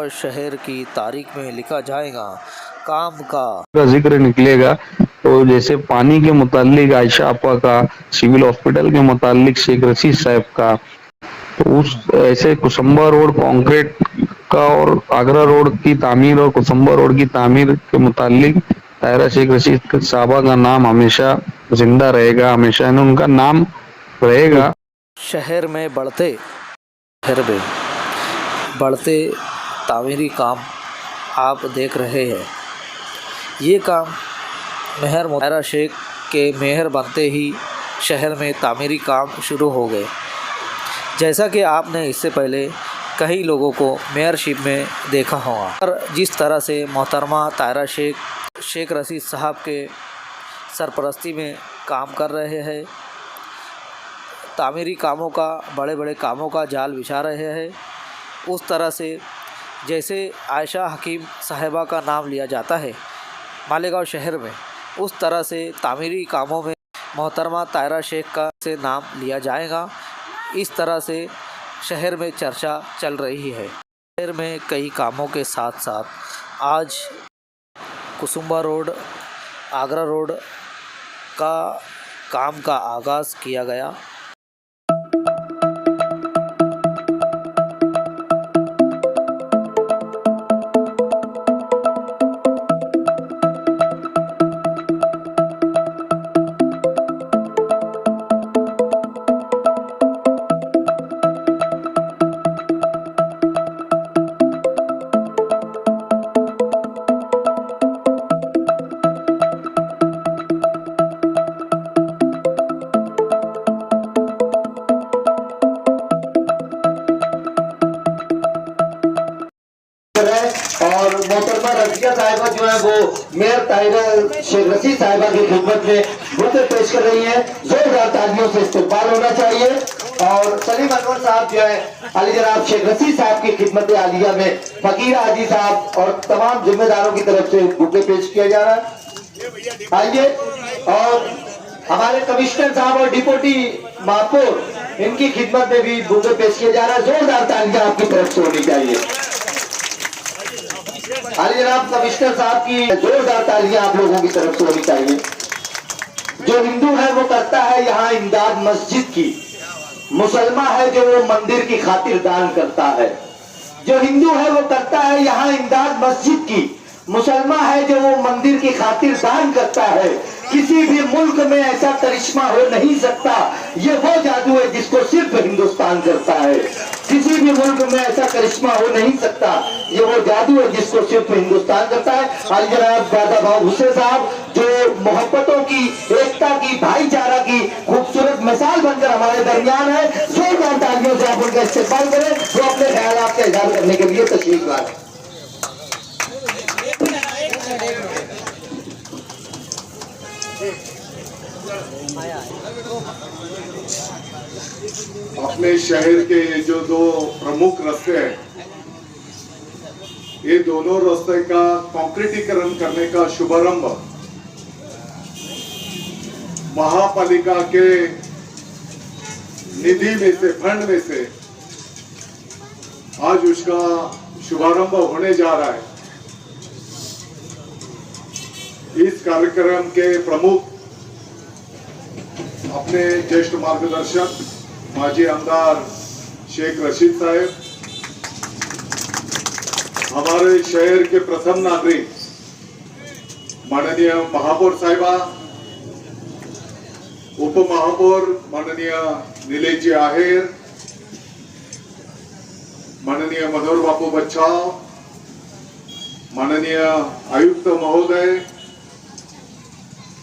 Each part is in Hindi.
मालेगांव शहर की तारीख में लिखा जाएगा काम का जिक्र निकलेगा। तो जैसे पानी के मुतालिक आयशा आपा का, सिविल हॉस्पिटल के मुतालिक शेख रशीद साहब का, तो उस ऐसे कुसुम्बा रोड कंक्रीट का और आगरा रोड की तामीर और कुसुम्बा रोड की तामीर के मुतालिक तायरा शेख रशीद साहबा का नाम हमेशा जिंदा रहेगा, हमेशा उनका नाम रहेगा। शहर में बढ़ते तामीरी काम आप देख रहे हैं। ये काम मेहर तायरा शेख के मेहर बनते ही शहर में तामीरी काम शुरू हो गए। जैसा कि आपने इससे पहले कई लोगों को मेयरशिप में देखा होगा, और जिस तरह से मोहतरमा तायरा शेख रशीद साहब के सरपरस्ती में काम कर रहे हैं, तामीरी कामों का, बड़े बड़े कामों का जाल बिछा रहे हैं, उस तरह से जैसे आयशा हकीम साहिबा का नाम लिया जाता है मालेगांव शहर में, उस तरह से तामीरी कामों में मोहतरमा तायरा शेख का से नाम लिया जाएगा। इस तरह से शहर में चर्चा चल रही है। शहर में कई कामों के साथ साथ आज कुसुम्बा रोड, आगरा रोड का काम का आगाज़ किया गया। और मोहतरमा रजिया साहिबा जो है वो मेयर तायरा शेख रशीद साहिबा की खिदमत में बुके पेश कर रही है। जोरदार तालियों से इस्तकबाल होना चाहिए। और सलीम अनवर साहब जो है अली जनाब शेख रशीद साहब की खिदमत आलिया में फकीर हाजी साहब और तमाम जिम्मेदारों की तरफ से बुके पेश किया जा रहा है। आइए, और हमारे कमिश्नर साहब और डिप्टी महापौर, इनकी खिदमत में भी बुके पेश किया जा रहा है। जोरदार तालियां आपकी तरफ से होनी चाहिए। अली जनाब कमिश्नर साहब की जोरदार तालियां आप लोगों की तरफ से होनी चाहिए। जो हिंदू है वो करता है यहाँ इमदाद मस्जिद की, मुसलमान है जो वो मंदिर की खातिर दान करता है। जो हिंदू है वो करता है यहाँ इमदाद मस्जिद की, मुसलमान है जो वो मंदिर की खातिर दान करता है। किसी भी मुल्क में ऐसा करिश्मा हो नहीं सकता, ये वो जादू है जिसको सिर्फ हिंदुस्तान करता है। किसी भी मुल्क में ऐसा करिश्मा हो नहीं सकता, ये वो जादू है जिसको सिर्फ हिंदुस्तान करता है। अली जनाब दादा भाव हुसैन साहब जो मोहब्बतों की, एकता की, भाईचारा की खूबसूरत मिसाल बनकर हमारे दरमियान है, जोरदार तालियों से आप उनका इस्तेमाल करें जो अपने ख्यालात का इजहार करने के लिए तशरीफ लाए। अपने शहर के ये जो दो प्रमुख रास्ते हैं, ये दोनों रास्ते का कंक्रीटीकरण करने का शुभारंभ महापालिका के निधि में से, फंड में से आज उसका शुभारंभ होने जा रहा है। इस कार्यक्रम के प्रमुख अपने ज्येष्ठ मार्गदर्शक माजी आमदार शेख रशीद साहब, हमारे शहर के प्रथम नागरिक माननीय महापौर साहिबा, उप महापौर माननीय नीलेश जी आहेर, माननीय मनोहर बापू बच्चाव, माननीय आयुक्त महोदय,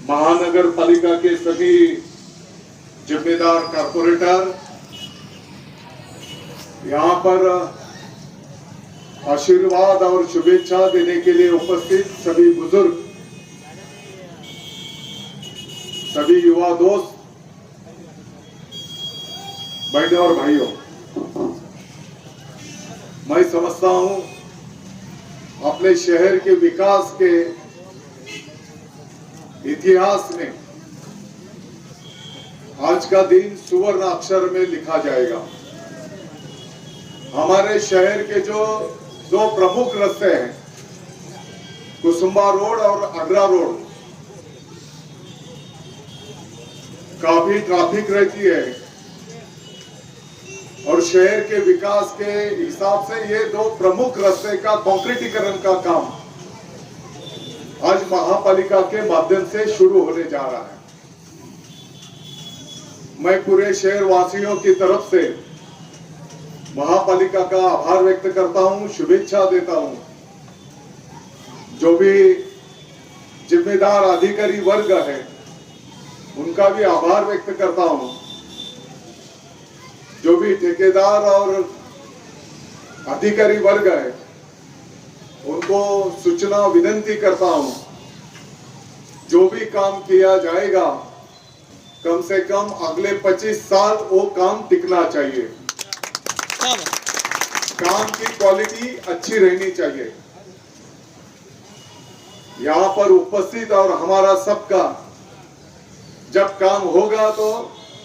महानगर पालिका के सभी जिम्मेदार कारपोरेटर, यहाँ पर आशीर्वाद और शुभेच्छा देने के लिए उपस्थित सभी बुजुर्ग, सभी युवा दोस्त, बहनों और भाइयों, मैं समझता हूं अपने शहर के विकास के इतिहास में आज का दिन सुवर्ण अक्षर में लिखा जाएगा। हमारे शहर के जो दो प्रमुख रास्ते हैं, कुसुम्बा रोड और आगरा रोड। काफी ट्रैफिक रहती है और शहर के विकास के हिसाब से ये दो प्रमुख रास्ते का कंक्रीटीकरण का काम आज महापालिका के माध्यम से शुरू होने जा रहा है। मैं पूरे शहर वासियों की तरफ से महापालिका का आभार व्यक्त करता हूं, शुभेच्छा देता हूं। जो भी जिम्मेदार अधिकारी वर्ग है उनका भी आभार व्यक्त करता हूं। जो भी ठेकेदार और अधिकारी वर्ग है उनको सूचना विनती करता हूं, जो भी काम किया जाएगा कम से कम अगले 25 साल वो काम टिकना चाहिए। काम की क्वालिटी अच्छी रहनी चाहिए। यहाँ पर उपस्थित और हमारा सबका जब काम होगा तो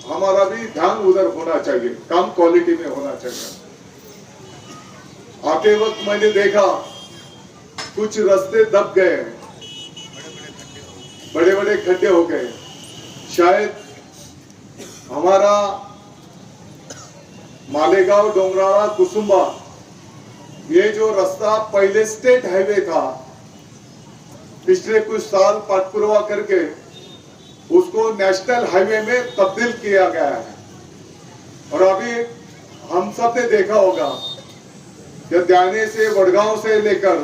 हमारा भी ध्यान उधर होना चाहिए, काम क्वालिटी में होना चाहिए। आते वक्त मैंने देखा कुछ रास्ते दब गए हैं, बड़े बड़े खड्डे हो गए। शायद हमारा मालेगांव डोंगराळा कुसुम्बा ये जो रास्ता पहले स्टेट हाईवे था, पिछले कुछ साल पाठपुरवा करके उसको नेशनल हाईवे में तब्दील किया गया है। और अभी हम सब ने देखा होगा कि त्याने से वडगांव से लेकर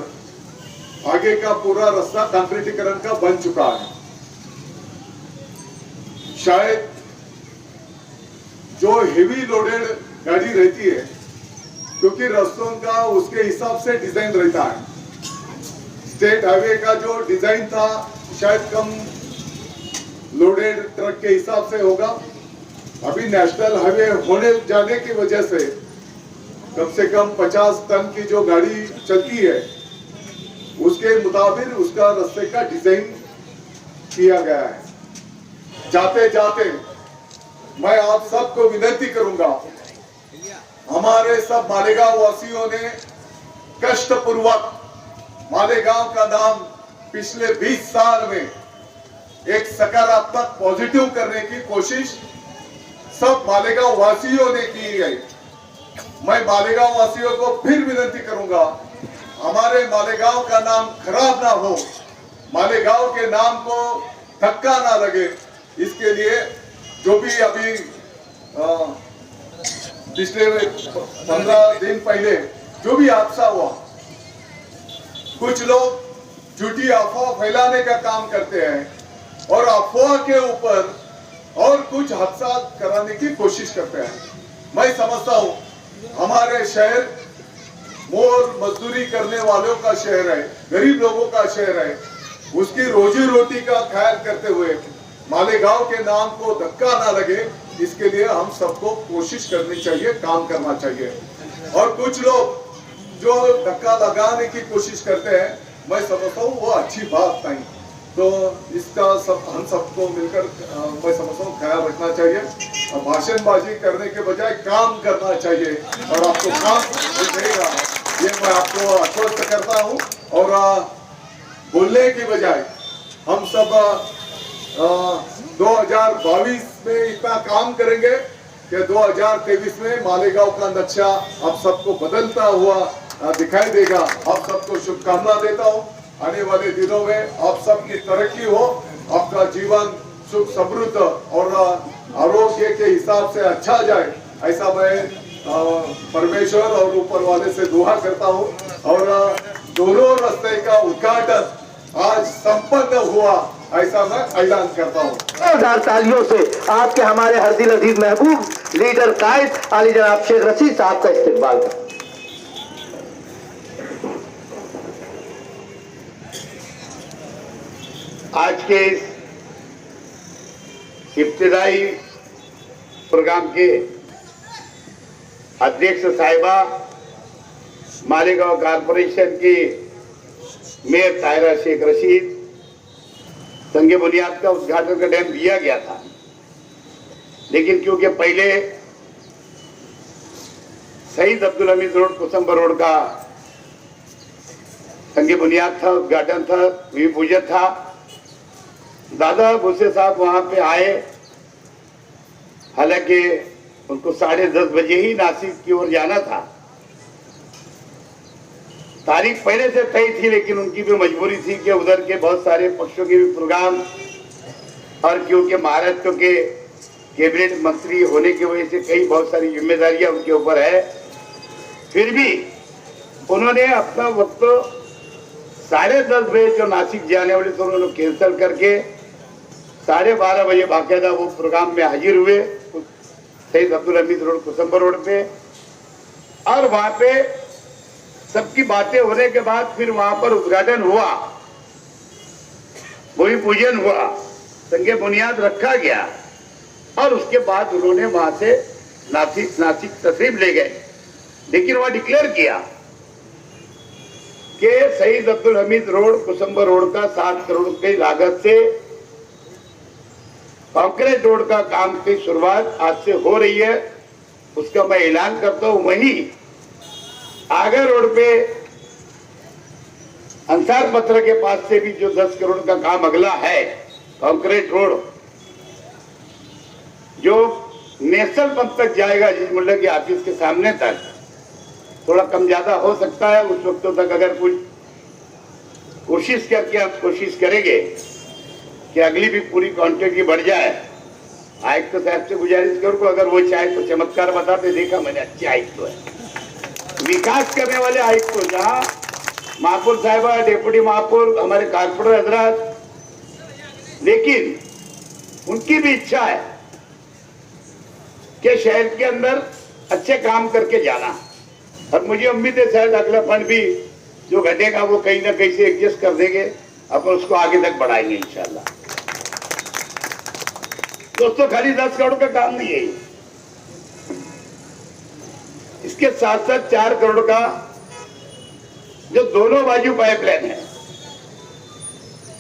आगे का पूरा रास्ता कंक्रीटीकरण का बन चुका है। शायद जो हेवी लोडेड गाड़ी रहती है, क्योंकि रास्तों का उसके हिसाब से डिजाइन रहता है। स्टेट हाईवे का जो डिजाइन था शायद कम लोडेड ट्रक के हिसाब से होगा। अभी नेशनल हाईवे होने जाने की वजह से कम से कम 50 टन की जो गाड़ी चलती है उसके मुताबिक उसका रास्ते का डिजाइन किया गया है। जाते जाते मैं आप सबको विनती करूंगा, हमारे सब मालेगांव वासियों ने कष्टपूर्वक मालेगांव का नाम पिछले 20 साल में एक सकारात्मक पॉजिटिव करने की कोशिश सब मालेगांव वासियों ने की है। मैं मालेगांव वासियों को फिर विनती करूंगा, हमारे मालेगांव का नाम खराब ना हो, मालेगांव के नाम को धक्का ना लगे, इसके लिए जो भी अभी पिछले 15 दिन पहले जो भी हादसा हुआ, कुछ लोग झूठी अफवाह फैलाने का काम करते हैं और अफवाह के ऊपर और कुछ हादसा कराने की कोशिश करते हैं। मैं समझता हूं हमारे शहर मोर मजदूरी करने वालों का शहर है, गरीब लोगों का शहर है। उसकी रोजी रोटी का ख्याल करते हुए मालेगांव के नाम को धक्का ना लगे, इसके लिए हम सबको कोशिश करनी चाहिए, काम करना चाहिए। और कुछ लोग जो धक्का लगाने की कोशिश करते हैं, मैं समझता हूँ वो अच्छी बात नहीं। तो इसका सब हम सबको मिलकर मैं समझता हूँ ख्याल रखना चाहिए। भाषणबाजी करने के बजाय काम करना चाहिए और आपको काम मिलेगा, ये मैं आपको आश्वस्त करता हूँ। और बोलने की बजाय हम सब 2022 में इतना काम करेंगे कि 2023 में मालेगांव का नक्शा आप सबको बदलता हुआ दिखाई देगा। आप सबको शुभकामना देता हूँ। आने वाले दिनों में आप सबकी तरक्की हो, आपका जीवन सुख समृद्ध और आरोग्य के हिसाब से अच्छा जाए, ऐसा मैं परमेश्वर और ऊपर वाले से दुआ करता हूँ। और दोनों रास्ते का उद्घाटन आज संपन्न हुआ, ऐसा मैं ऐलान करता हूँ। जोरदार तालियों से आपके हमारे हर दिल अजीज महबूब लीडर कायद आली जनाब शेख रशीद साहब का इस्तेकबाल करें। आज के इस इब्तिदाई प्रोग्राम के अध्यक्ष साहिबा, मालेगांव कॉरपोरेशन की मेयर ताहिरा शेख रशीद, संगे बुनियाद का उद्घाटन का टाइम दिया गया था, लेकिन क्योंकि पहले शहीद अब्दुल हमीद रोड कुसुम्बा रोड का संगे बुनियाद था, उद्घाटन था, भूमि पूजन था। दादा भूसे साहब वहां पे आए, हालांकि उनको 10:30 बजे ही नासिक की ओर जाना था। तारीख पहले से तय थी, लेकिन उनकी भी मजबूरी थी कि उधर के बहुत सारे पक्षों के भी प्रोग्राम, और क्योंकि महाराष्ट्र के कैबिनेट मंत्री होने की वजह से कई बहुत सारी जिम्मेदारियां उनके ऊपर है, फिर भी उन्होंने अपना वक्त 10:30 बजे जो नासिक जाने वाले थे उन्होंने कैंसिल करके 12:30 बजे बाकायदा वो प्रोग्राम में हाजिर हुए शहीद अब्दुल हमीद रोड, कुसुम्बर रोड पे। और वहां पे सबकी बातें होने के बाद फिर वहां पर उद्घाटन हुआ, भूमि पूजन हुआ, संगे बुनियाद रखा गया, और उसके बाद उन्होंने वहां से नासिक तशरीफ ले गए। लेकिन वहां डिक्लेयर किया कि शहीद अब्दुल हमीद रोड, कुसुम्बर रोड का 7 करोड़ की लागत से कंक्रीट रोड का काम की शुरुआत आज से हो रही है, उसका मैं ऐलान करता हूं। वहीं आगर रोड पे अंसार पत्र के पास से भी जो 10 करोड़ का काम अगला है, कंक्रीट रोड जो नेशनल पंप तक जाएगा, अजीज मुल्ला के ऑफिस के सामने तक, थोड़ा कम ज्यादा हो सकता है। उस वक्त तक अगर कुछ कोशिश करके हम कोशिश करेंगे कि अगली भी पूरी क्वांटिटी बढ़ जाए। आयुक्त तो साहब से गुजारिश करूँ, अगर वो चाहे तो चमत्कार बताते, देखा मैंने अच्छे आयुक्त तो है, विकास करने वाले आयुक्त तो, जहाँ महापौर साहिबा, डेप्यूटी महापौर, हमारे कारपोरेटर हजरात, लेकिन उनकी भी इच्छा है कि शहर के अंदर अच्छे काम करके जाना। और मुझे उम्मीद है शायद अगला फंड भी जो घटेगा वो कहीं ना कहीं से एडजस्ट कर देंगे, अपन उसको आगे तक बढ़ाएंगे इंशाल्लाह। दोस्तों, खाली 10 करोड़ का काम नहीं है, इसके साथ साथ 4 करोड़ का जो दोनों बाजू पाइपलाइन है।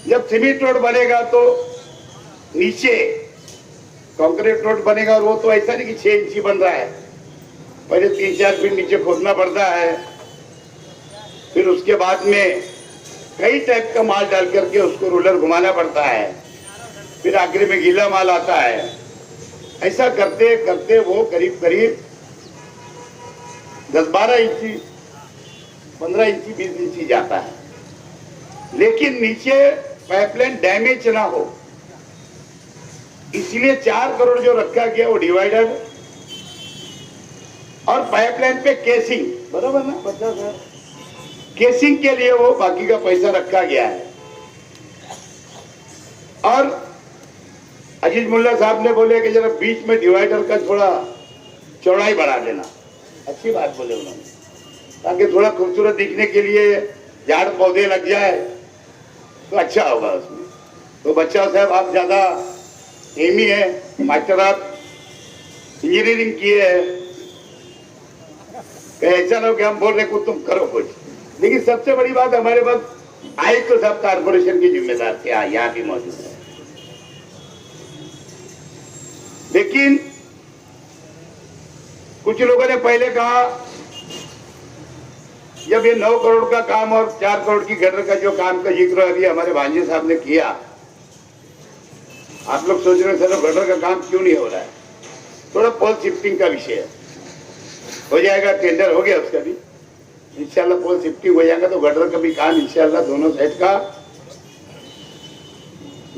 जब सीमेंट रोड बनेगा तो नीचे कंक्रीट रोड बनेगा, और वो तो ऐसा नहीं कि 6 इंची बन रहा है, पहले 3-4 फीट नीचे खोदना पड़ता है, फिर उसके बाद में कई टाइप का माल डाल करके उसको रोलर घुमाना पड़ता है, फिर आखिर में गीला माल आता है। ऐसा करते करते वो करीब करीब 10-12 इंची, 15 इंची, 20 इंची जाता है। लेकिन नीचे पाइपलाइन डैमेज ना हो, इसलिए 4 करोड़ जो रखा गया वो डिवाइडर और पाइपलाइन पे केसिंग, बराबर ना, 50,000 केसिंग के लिए वो बाकी का पैसा रखा गया है। और अजीज मुल्ला साहब ने बोले कि जरा बीच में डिवाइडर का थोड़ा चौड़ाई बढ़ा देना, अच्छी बात बोले उन्होंने, ताकि थोड़ा खूबसूरत दिखने के लिए झाड़ पौधे लग जाए तो अच्छा होगा उसमें। तो बच्चा साहब आप ज्यादा एमी है, मास्टर आप इंजीनियरिंग किए है, ऐसा ना हो कि हम बोल रहे कुछ तुम करो कुछ। लेकिन सबसे बड़ी बात, हमारे पास आयुक्त तो सब कारपोरेशन की जिम्मेदार थे, यहाँ भी मौजूद है। लेकिन कुछ लोगों ने पहले कहा, जब ये 9 करोड़ का काम और 4 करोड़ की गटर का जो काम का जिक्र अभी हमारे भांजे साहब ने किया, आप लोग सोच रहे हैं गटर का काम क्यों नहीं हो रहा है? थोड़ा पोल शिफ्टिंग का विषय है, हो जाएगा, टेंडर हो गया उसका भी इंशाल्लाह, पोल शिफ्टिंग हो जाएगा तो गटर का भी काम इंशाल्लाह दोनों साइड का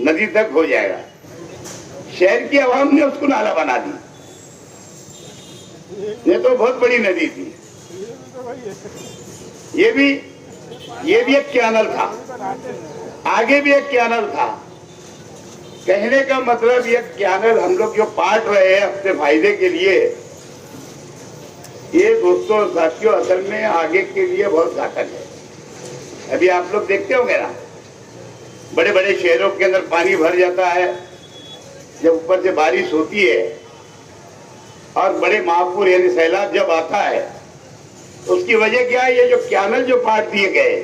नदी तक हो जाएगा। शहर की आवाम ने उसको नाला बना दी, ये तो बहुत बड़ी नदी थी, ये भी एक कैनल था, आगे भी एक कैनल था। कहने का मतलब ये कैनल हम लोग जो पाट रहे हैं अपने फायदे के लिए, ये दोस्तों और साथियों असल में आगे के लिए बहुत घातक है। अभी आप लोग देखते होंगे ना, बड़े बड़े शहरों के अंदर पानी भर जाता है जब ऊपर से बारिश होती है, और बड़े महापुर यानी सैलाब जब आता है, उसकी वजह क्या है? ये जो कैनल जो पाट दिए गए,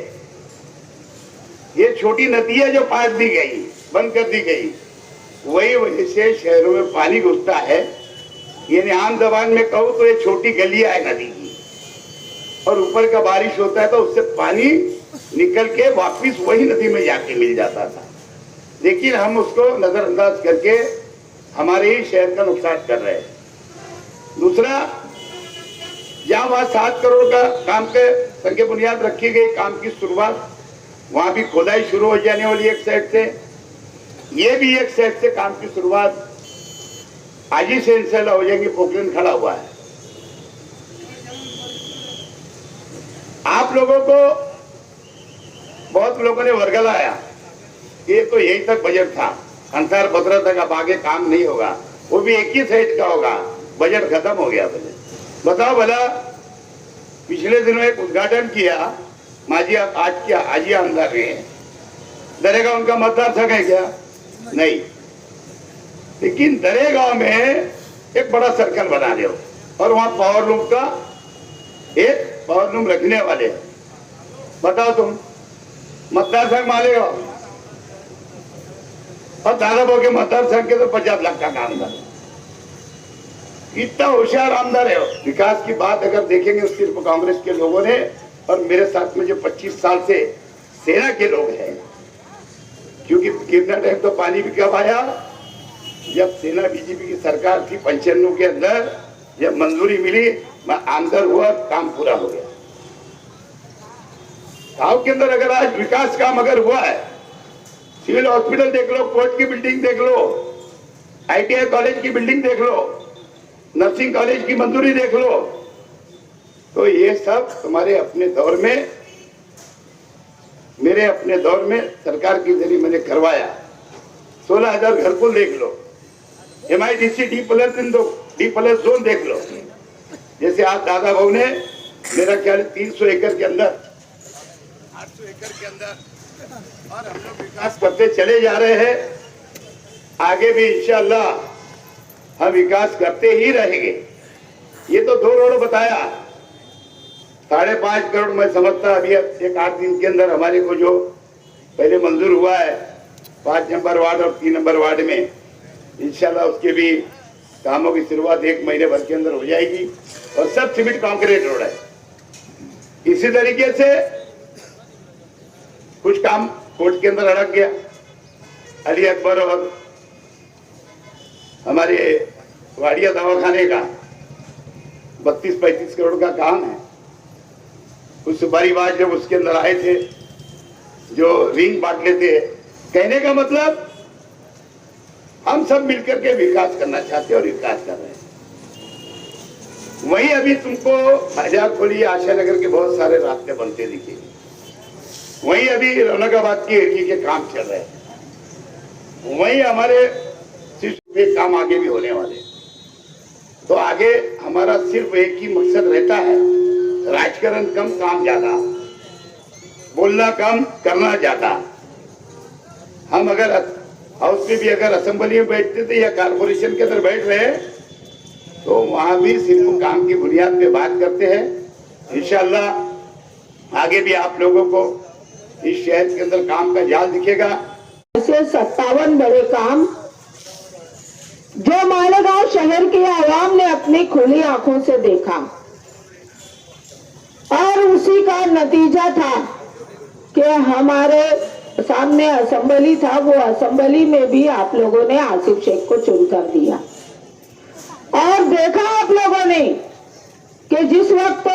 ये छोटी नदियां जो पाट दी गई, बंद कर दी गई, वही वजह से शहरों में पानी घुसता है। यानी आम जबान में कहूँ तो ये छोटी गलियां है नदी की, और ऊपर का बारिश होता है तो उससे पानी निकल के वापिस वही नदी में जाके मिल जाता था, लेकिन हम उसको नजरअंदाज करके हमारे ही शहर का नुकसान कर रहे हैं। दूसरा, जहां वहां 7 करोड़ का काम के संख्या बुनियाद रखी गई, काम की शुरुआत वहां भी खोदाई शुरू हो जाने वाली एक साइड से, ये भी एक साइड से काम की शुरुआत आज ही से इंशाल्लाह हो जाएगी। पोखरण खड़ा हुआ है। आप लोगों को बहुत लोगों ने वर्गलाया, ये तो यही तक बजट था, अंतर 15 तक, अब आगे काम नहीं होगा, वो भी एक ही साइड का होगा, बजट खत्म हो गया। बजट बताओ भला, पिछले दिनों एक उद्घाटन किया माजिया आजिया अंदर में, दरेगांव उनका मतदार संघ है क्या? नहीं, लेकिन दरेगांव में एक बड़ा सर्कल बना दो और वहां पावर लूम का एक पावर लूम रखने वाले हैं। बताओ तुम, मतदार संघ मालेगांव और दादाबाबू के मतदार संघ के तो 50 लाख का काम था। इतना होशियार आमदार है। विकास की बात अगर देखेंगे सिर्फ कांग्रेस के लोगों ने, और मेरे साथ में जो 25 साल से सेना के लोग हैं, क्योंकि कितना टाइम तो पानी भी कब आया, जब सेना बीजेपी की सरकार थी 95 के अंदर, जब मंजूरी मिली, मैं आमदार हुआ, काम पूरा हो गया। गांव के अंदर अगर आज विकास काम अगर हुआ है, सिविल हॉस्पिटल देख लो, कोर्ट की बिल्डिंग देख लो, ITI कॉलेज की बिल्डिंग देख लो, नर्सिंग कॉलेज की मंजूरी देख लो, तो ये सब तुम्हारे अपने दौर में, मेरे अपने दौर में सरकार के जरिए मैंने करवाया। 16,000 घरकुल देख लो, MIDC D+ जोन देख लो, जैसे आज दादा बाबू ने मेरा ख्याल 300 एकड़ के अंदर, 800 एकड़ के अंदर, और हम लोग विकास करते चले जा रहे हैं। आगे भी इंशाअल्लाह हम विकास करते ही रहेंगे। ये तो 2 रोड बताया, 5.5 करोड़ मैं समझता अभी एक 8 दिन के अंदर हमारे को जो पहले मंजूर हुआ है 5 नंबर वार्ड और 3 नंबर वार्ड में, इंशाल्लाह उसके भी कामों की शुरुआत 1 महीने भर के अंदर हो जाएगी, और सब सीमेंट कंक्रीट रोड है। इसी तरीके से कुछ काम कोर्ट के अंदर अड़क गया, अली अकबर और हमारे वाड़िया दवाखाने का 32-35 करोड़ का काम है। कुछ सुपारीबाज जब उसके अंदर आए थे, जो रिंग बांट लेते, कहने का मतलब हम सब मिलकर के विकास करना चाहते हैं और विकास कर रहे हैं। वहीं अभी तुमको हजार खोली आशा नगर के बहुत सारे रास्ते बनते दिखेंगे, वहीं अभी रौनकाबाद की एरिया के काम चल रहे हैं, वहीं हमारे काम आगे भी होने वाले। तो आगे हमारा सिर्फ एक ही मकसद रहता है, राजकारण कम, काम ज्यादा, बोलना कम, करना ज्यादा। हम अगर हाउस में भी अगर असेंबली में बैठते थे या कारपोरेशन के अंदर बैठ रहे, तो वहां भी सिर्फ काम की बुनियाद पे बात करते हैं। इंशाअल्लाह आगे भी आप लोगों को इस शहर के अंदर काम का जाल दिखेगा। ऐसे 57 बड़े काम जो मालेगांव शहर के आवाम ने अपनी खुली आंखों से देखा, और उसी का नतीजा था कि हमारे सामने असेंबली था, वो असेंबली में भी आप लोगों ने आसिफ शेख को चुनकर दिया। और देखा आप लोगों ने कि जिस वक्त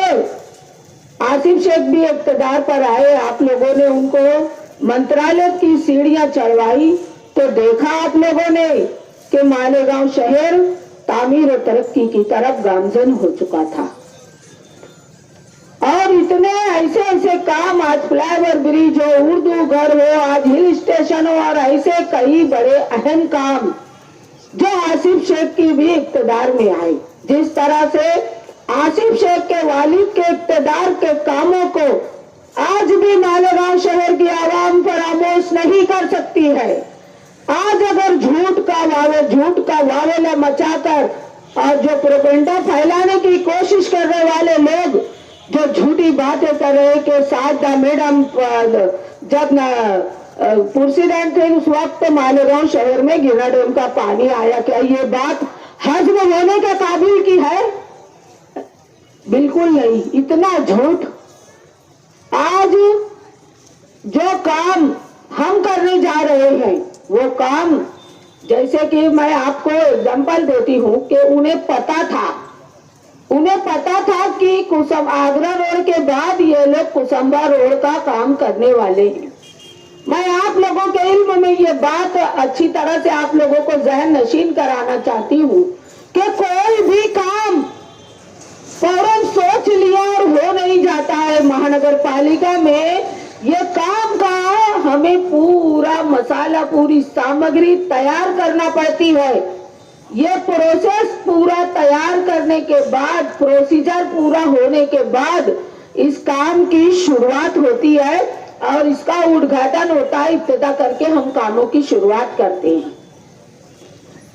आसिफ शेख भी इक़्तिदार पर आए, आप लोगों ने उनको मंत्रालय की सीढ़ियां चढ़वाई, तो देखा आप लोगों ने कि मालेगांव शहर तामीर और तरक्की की तरफ गामजन हो चुका था। और इतने ऐसे ऐसे काम, आज फ्लाईओवर ब्रिज हो, उर्दू घर हो, आज हिल स्टेशन हो, और ऐसे कई बड़े अहम काम जो आसिफ शेख की भी इक़्तिदार में आए। जिस तरह से आसिफ शेख के वालिद के इक़्तिदार के कामों को आज भी मालेगांव शहर की आवाम फरामोश नहीं कर सकती है। आज अगर झूठ का वावेला मचाकर और जो प्रोपेगेंडा फैलाने की कोशिश करने वाले लोग जो झूठी बातें कर रहे कि सादा मैडम जब प्रेसिडेंट थे उस वक्त मालेगांव शहर में गिरना डैम का पानी आया, क्या ये बात हजम होने के काबिल की है? बिल्कुल नहीं। इतना झूठ आज जो काम हम करने जा रहे हैं वो काम, जैसे कि मैं आपको एग्जांपल देती हूँ कि उन्हें पता था कि आगरा रोड के बाद ये लोग कुसुम्बा रोड का काम करने वाले हैं। मैं आप लोगों के इल्म में ये बात अच्छी तरह से आप लोगों को जहन नशीन कराना चाहती हूँ कि कोई भी काम फौरन सोच लिया और हो नहीं जाता है। महानगर पालिका में ये काम का हमें पूरा मसाला, पूरी सामग्री तैयार करना पड़ती है। ये प्रोसेस पूरा तैयार करने के बाद, प्रोसीजर पूरा होने के बाद इस काम की शुरुआत होती है और इसका उद्घाटन होता है। इब्तिदा करके हम कामों की शुरुआत करते हैं।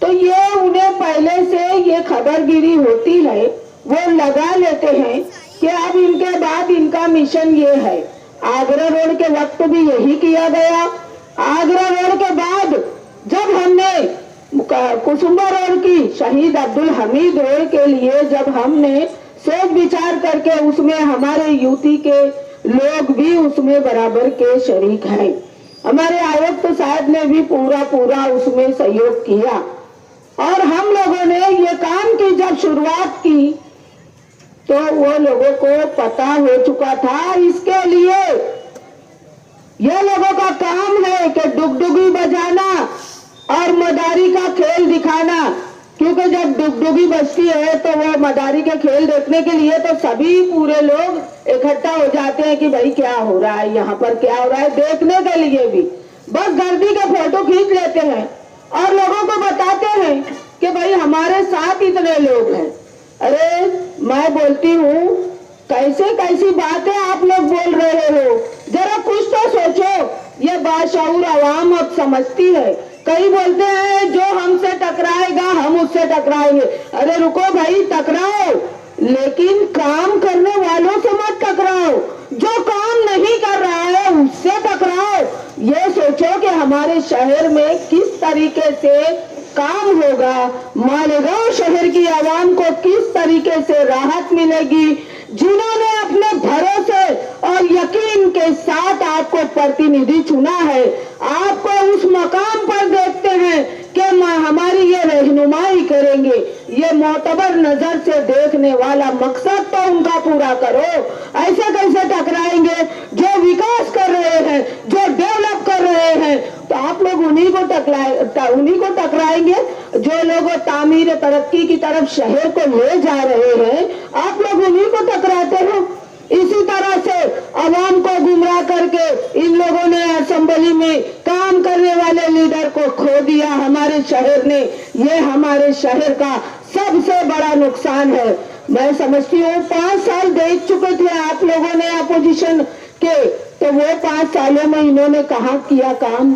तो ये उन्हें पहले से ये खबरगिरी होती है, वो लगा लेते हैं कि अब इनके बाद इनका मिशन ये है। आगरा रोड के वक्त भी यही किया गया। आगरा रोड के बाद जब हमने कुसुम्बा रोड की, शहीद अब्दुल हमीद रोड के लिए जब हमने सोच विचार करके उसमें हमारे यूपी के लोग भी उसमें बराबर के शरीक हैं। हमारे आयुक्त साहब ने भी पूरा उसमें सहयोग किया और हम लोगों ने ये काम की जब शुरुआत की तो वो लोगों को पता हो चुका था। इसके लिए ये लोगों का काम है कि डुगडुगी बजाना और मदारी का खेल दिखाना, क्योंकि जब डुगडुगी बजती है तो वो मदारी के खेल देखने के लिए तो सभी पूरे लोग इकट्ठा हो जाते हैं कि भाई क्या हो रहा है, यहाँ पर क्या हो रहा है, देखने के लिए भी बस गर्दी के फोटो खींच लेते हैं और लोगों को बताते हैं कि भाई हमारे साथ इतने लोग हैं। अरे मैं बोलती हूँ कैसी बातें आप लोग बोल रहे हो, जरा कुछ तो सोचो। ये बाशऊर आवाम अब समझती है। कई बोलते हैं जो हमसे टकराएगा हम उससे टकराएंगे। अरे रुको भाई, टकराओ लेकिन काम करने वालों से मत टकराओ, जो काम नहीं कर रहा है उससे टकराओ। ये सोचो कि हमारे शहर में किस तरीके से काम होगा, मालेगांव शहर की आवाम को किस तरीके से राहत मिलेगी। जिन्होंने अपने भरोसे और यकीन के साथ आपको प्रतिनिधि चुना है, आपको उस मकाम पर देखते हैं कि हमारी ये रहनुमाई करेंगे, ये मोतबर नजर से देखने वाला मकसद तो उनका पूरा करो। ऐसे कैसे टकराएंगे? जो विकास कर रहे हैं, जो डेवलप कर रहे हैं, तो आप लोग उन्हीं को टकराएंगे। जो लोग तामीर तरक्की की तरफ शहर को ले जा रहे हैं, आप लोग उन्हीं को टकराते हो। इसी तरह से आवाम को गुमराह करके इन लोगों ने असेंबली में काम करने वाले लीडर को खो दिया हमारे शहर ने। ये हमारे शहर का सबसे बड़ा नुकसान है। मैं समझती हूँ 5 साल देख चुके थे आप लोगों ने अपोजिशन के, तो वो 5 सालों में इन्होंने कहाँ किया काम?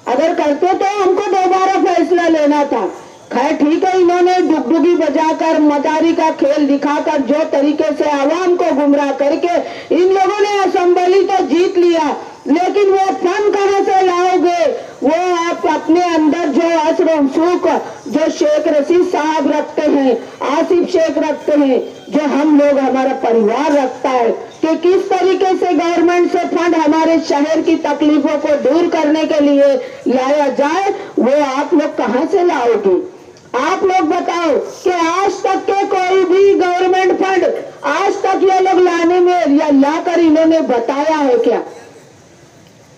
अगर करते तो हमको दोबारा फैसला लेना था। खैर ठीक है, इन्होंने डुगडुगी बजाकर मदारी का खेल दिखाकर जो तरीके से आवाम को गुमराह करके इन लोगों ने असेंबली तो जीत लिया, लेकिन वो फन कहाँ से लाओगे? वो आप अपने अंदर जो असर उसूक जो शेख रशीद साहब रखते हैं, आसिफ शेख रखते हैं, जो हम लोग हमारा परिवार रखता है, कि किस तरीके से गवर्नमेंट से फंड हमारे शहर की तकलीफों को दूर करने के लिए लाया जाए, वो आप लोग कहाँ से लाओगे? आप लोग बताओ कि आज तक के कोई भी गवर्नमेंट फंड आज तक ये लोग लाने में या लाकर इन्होंने बताया है क्या?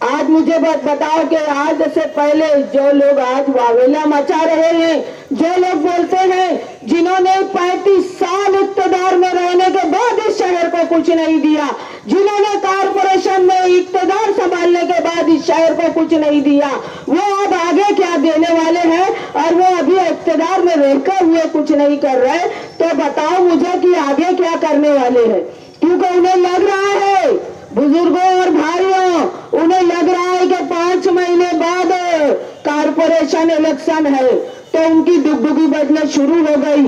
आज मुझे बताओ कि आज से पहले जो लोग आज वावेला मचा रहे हैं, जो लोग बोलते हैं जिन्होंने 35 साल इक्तदार में रहने के बाद इस शहर को कुछ नहीं दिया, जिन्होंने कारपोरेशन में इक्तदार संभालने के बाद इस शहर को कुछ नहीं दिया, वो अब आगे क्या देने वाले हैं? और वो अभी इक्तदार में रहकर हुए कुछ नहीं कर रहे, तो बताओ मुझे कि आगे क्या करने वाले हैं? क्योंकि उन्हें लग रहा है, बुजुर्गों और भाइयों, उन्हें लग रहा है कि 5 महीने बाद कारपोरेशन इलेक्शन है तो उनकी डुगडुगी बजने शुरू हो गई।